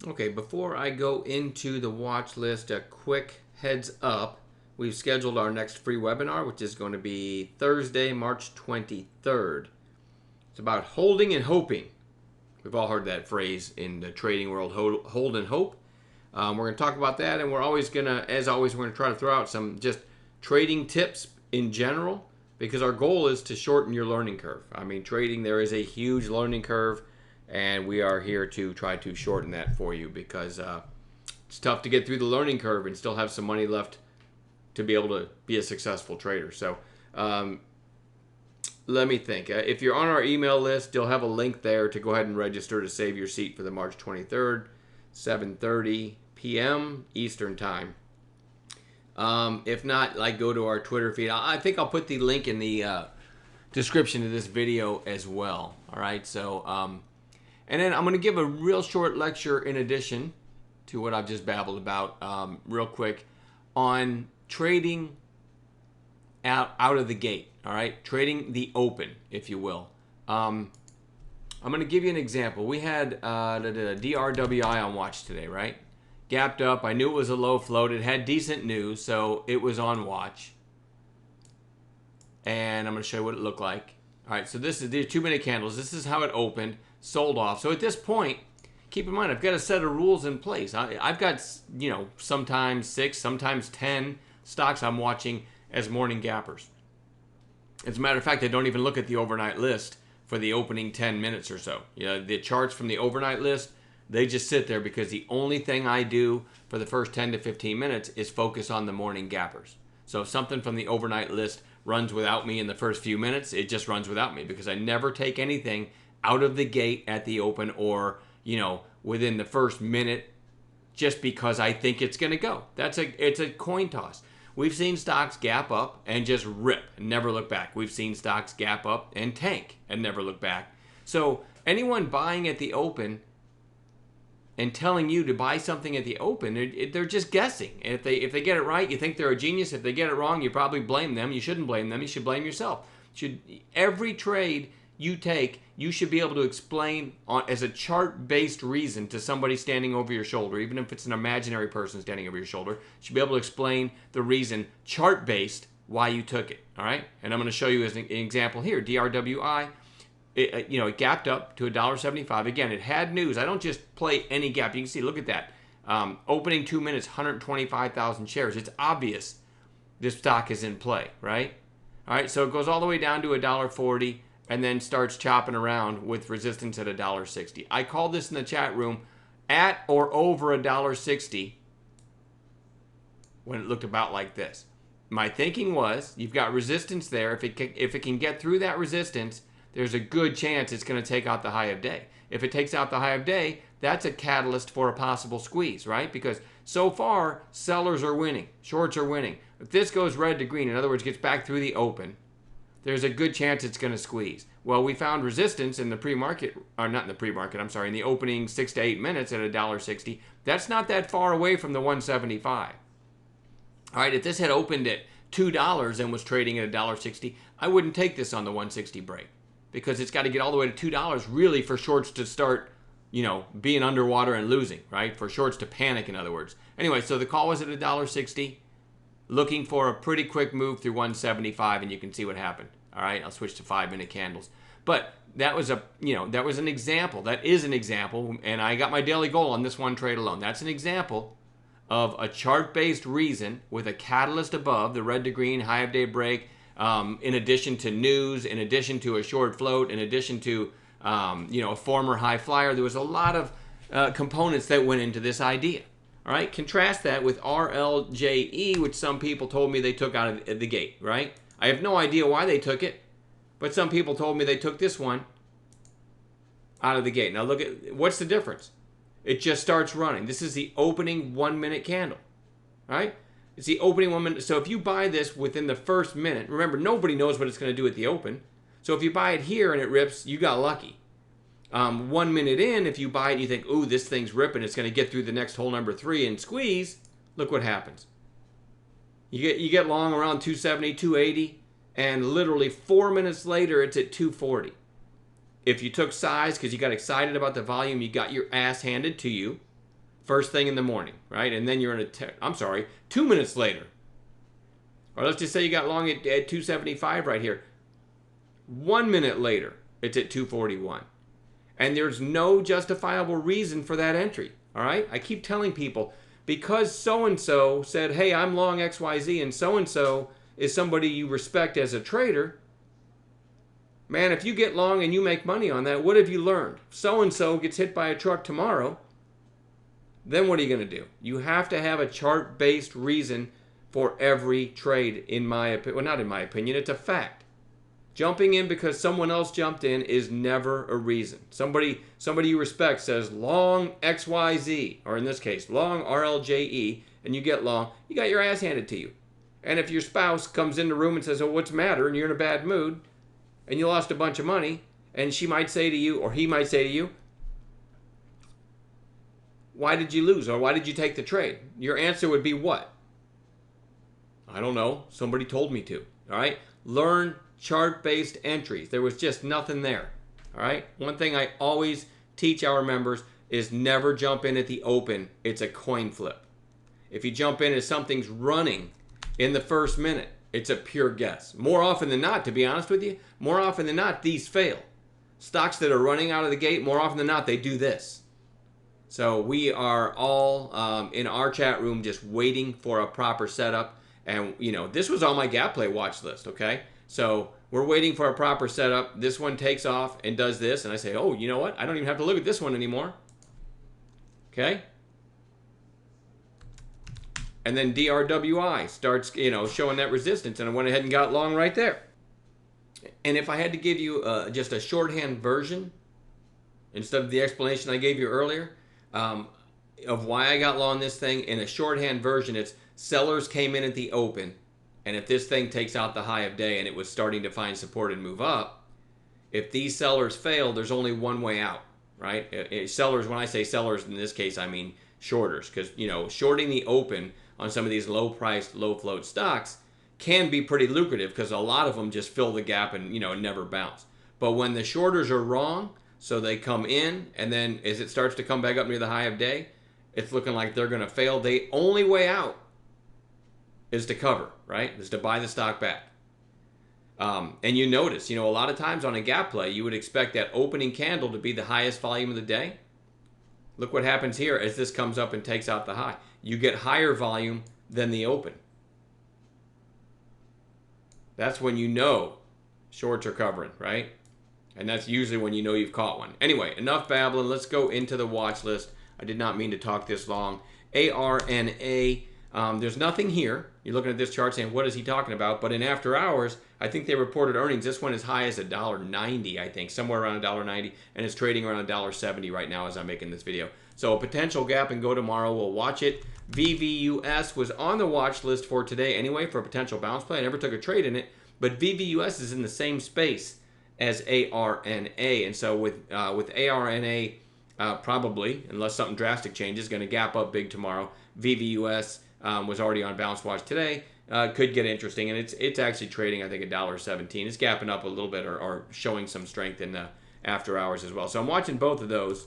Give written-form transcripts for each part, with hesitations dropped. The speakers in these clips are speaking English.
Okay, before I go into the watch list, a quick heads up. We've scheduled our next free webinar, which is going to be Thursday, March 23rd. It's about holding and hoping. We've all heard that phrase in the trading world, hold and hope. We're going to talk about that, and we're always going to, as always, we're going to try to throw out some just trading tips in general because our goal is to shorten your learning curve. I mean, trading, there is a huge learning curve, and we are here to try to shorten that for you because it's tough to get through the learning curve and still have some money left to be able to be a successful trader. So, let me think. If you're on our email list, you'll have a link there to go ahead and register to save your seat for the March 23rd, 7:30 p.m. Eastern Time. If not, like go to our Twitter feed. I think I'll put the link in the description of this video as well. All right. So, and then I'm going to give a real short lecture in addition to what I've just babbled about, real quick, on trading out of the gate. All right, trading the open, if you will. I'm going to give you an example. We had DRWI on watch today, right? Gapped up. I knew it was a low float. It had decent news, so it was on watch. And I'm going to show you what it looked like. All right, so this is the 2-minute candles. This is how it opened, sold off. So at this point, keep in mind, I've got a set of rules in place. I've got, sometimes 6, sometimes 10 stocks I'm watching as morning gappers. As a matter of fact, I don't even look at the overnight list for the opening 10 minutes or so. The charts from the overnight list, they just sit there because the only thing I do for the first 10 to 15 minutes is focus on the morning gappers. So if something from the overnight list runs without me in the first few minutes, it just runs without me because I never take anything out of the gate at the open or, within the first minute just because I think it's going to go. It's a coin toss. We've seen stocks gap up and just rip and never look back. We've seen stocks gap up and tank and never look back. So anyone buying at the open and telling you to buy something at the open, they're just guessing. If they get it right, you think they're a genius. If they get it wrong, you probably blame them. You shouldn't blame them. You should blame yourself. Every trade you take, you should be able to explain as a chart-based reason to somebody standing over your shoulder, even if it's an imaginary person standing over your shoulder. You should be able to explain the reason chart-based why you took it. All right, and I'm going to show you as an example here. DRWI, it gapped up to $1.75. Again, it had news. I don't just play any gap. You can see, look at that. Opening 2 minutes, 125,000 shares. It's obvious this stock is in play, right? All right, so it goes all the way down to $1.40. And then starts chopping around with resistance at $1.60. I called this in the chat room at or over $1.60 when it looked about like this. My thinking was you've got resistance there. If it can get through that resistance, there's a good chance it's going to take out the high of day. If it takes out the high of day, that's a catalyst for a possible squeeze, right? Because so far, sellers are winning. Shorts are winning. If this goes red to green, in other words, gets back through the open, there's a good chance it's going to squeeze. Well, we found resistance in the pre-market, or not in the pre-market, I'm sorry, in the opening 6 to 8 minutes at $1.60. That's not that far away from the 175. All right, if this had opened at $2 and was trading at $1.60, I wouldn't take this on the 160 break because it's got to get all the way to $2 really for shorts to start, being underwater and losing, right? For shorts to panic, in other words. Anyway, so the call was at $1.60. Looking for a pretty quick move through 175, and you can see what happened. All right, I'll switch to 5-minute candles. But that was an example. That is an example, and I got my daily goal on this one trade alone. That's an example of a chart-based reason with a catalyst above, the red to green, high of day break, in addition to news, in addition to a short float, in addition to, a former high flyer. There was a lot of components that went into this idea. All right, contrast that with RLJE, which some people told me they took out of the gate, right? I have no idea why they took it, but some people told me they took this one out of the gate. Now look at, what's the difference? It just starts running. This is the opening 1-minute candle, right? It's the opening 1 minute. So if you buy this within the first minute, remember, nobody knows what it's going to do at the open. So if you buy it here and it rips, you got lucky. 1 minute in, if you buy it and you think, ooh, this thing's ripping, it's going to get through the next hole number 3 and squeeze, look what happens. You get long around 270, 280, and literally 4 minutes later, it's at 240. If you took size because you got excited about the volume, you got your ass handed to you. first thing in the morning, right? And then you're in I'm sorry, 2 minutes later. Or let's just say you got long at 275 right here. 1 minute later, it's at 241. And there's no justifiable reason for that entry, all right? I keep telling people, because so-and-so said, hey, I'm long XYZ, and so-and-so is somebody you respect as a trader, man, if you get long and you make money on that, what have you learned? So-and-so gets hit by a truck tomorrow, then what are you going to do? You have to have a chart-based reason for every trade, in my opinion. Well, not in my opinion, it's a fact. Jumping in because someone else jumped in is never a reason. Somebody you respect says long XYZ, or in this case, long RLJE, and you get long, you got your ass handed to you. And if your spouse comes in the room and says, oh, what's the matter? And you're in a bad mood, and you lost a bunch of money, and she might say to you, or he might say to you, why did you lose? Or why did you take the trade? Your answer would be what? I don't know. Somebody told me to. All right? Learn chart-based entries. There was just nothing there. All right? One thing I always teach our members is never jump in at the open. It's a coin flip. If you jump in as something's running in the first minute, it's a pure guess. More often than not, to be honest with you, more often than not, these fail. Stocks that are running out of the gate, more often than not, they do this. So we are all in our chat room just waiting for a proper setup. And, you know, this was on my gap play watch list, okay? So we're waiting for a proper setup. This one takes off and does this. And I say, oh, you know what? I don't even have to look at this one anymore. Okay? And then DRWI starts, you know, showing that resistance. And I went ahead and got long right there. And if I had to give you just a shorthand version, instead of the explanation I gave you earlier, of why I got long this thing, in a shorthand version, it's sellers came in at the open, and if this thing takes out the high of day and it was starting to find support and move up, if these sellers fail, there's only one way out, right? Sellers, when I say sellers in this case, I mean shorters, because, you know, shorting the open on some of these low-priced, low-float stocks can be pretty lucrative because a lot of them just fill the gap and, you know, never bounce. But when the shorters are wrong, so they come in, and then as it starts to come back up near the high of day, it's looking like they're going to fail. The only way out is to cover, right? Is to buy the stock back. And you notice, you know, a lot of times on a gap play, you would expect that opening candle to be the highest volume of the day. Look what happens here as this comes up and takes out the high. You get higher volume than the open. That's when you know shorts are covering, right? And that's usually when you know you've caught one. Anyway, enough babbling. Let's go into the watch list. I did not mean to talk this long. ARNA, there's nothing here. You're looking at this chart saying, what is he talking about? But in after hours, I think they reported earnings. This one is high as $1.90, I think, somewhere around $1.90, and it's trading around $1.70 right now as I'm making this video. So a potential gap and go tomorrow. We'll watch it. VVUS was on the watch list for today anyway for a potential bounce play. I never took a trade in it, but VVUS is in the same space as ARNA, and so with ARNA, probably, unless something drastic changes, going to gap up big tomorrow. VVUS was already on bounce watch today. Could get interesting, and it's actually trading, I think, $1.17. It's gapping up a little bit or showing some strength in the after hours as well. So I'm watching both of those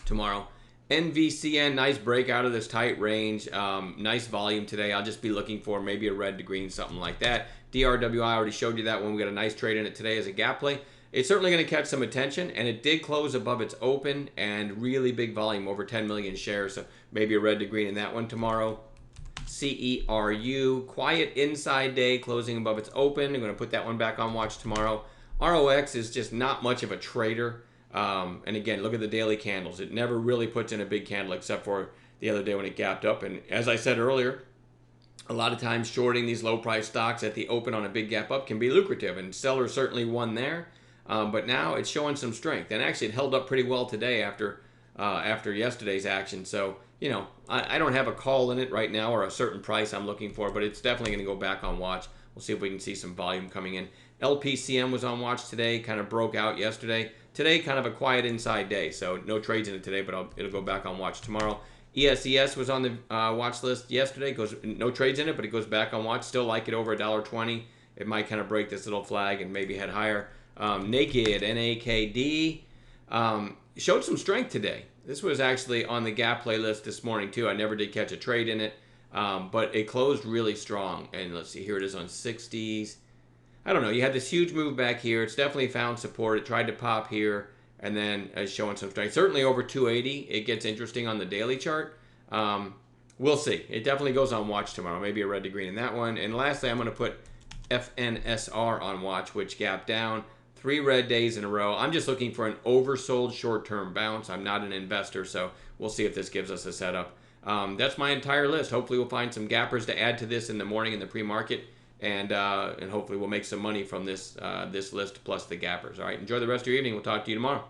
tomorrow. NVCN, nice break out of this tight range. Nice volume today. I'll just be looking for maybe a red to green, something like that. DRWI, I already showed you that one. We got a nice trade in it today as a gap play. It's certainly going to catch some attention, and it did close above its open and really big volume, over 10 million shares, so maybe a red to green in that one tomorrow. CERU, quiet inside day, closing above its open. I'm going to put that one back on watch tomorrow. ROX is just not much of a trader. And again, look at the daily candles. It never really puts in a big candle except for the other day when it gapped up. And as I said earlier, a lot of times shorting these low price stocks at the open on a big gap up can be lucrative, and sellers certainly won there. But now it's showing some strength, and actually it held up pretty well today after yesterday's action. So, you know, I don't have a call in it right now or a certain price I'm looking for, but it's definitely going to go back on watch. We'll see if we can see some volume coming in. LPCM was on watch today, kind of broke out yesterday. Today, kind of a quiet inside day, so no trades in it today, but it'll go back on watch tomorrow. ESES was on the watch list yesterday. No trades in it, but it goes back on watch. Still like it over $1.20. It might kind of break this little flag and maybe head higher. Naked, NAKD, showed some strength today. This was actually on the gap playlist this morning too. I never did catch a trade in it, but it closed really strong. And let's see, here it is on 60s. I don't know. You had this huge move back here. It's definitely found support. It tried to pop here, and then showing some strength. Certainly over 280, it gets interesting on the daily chart. We'll see. It definitely goes on watch tomorrow. Maybe a red to green in that one. And lastly, I'm going to put FNSR on watch, which gapped down 3 red days in a row. I'm just looking for an oversold short-term bounce. I'm not an investor, so we'll see if this gives us a setup. That's my entire list. Hopefully we'll find some gappers to add to this in the morning in the pre-market, and hopefully we'll make some money from this list plus the gappers. All right, enjoy the rest of your evening. We'll talk to you tomorrow.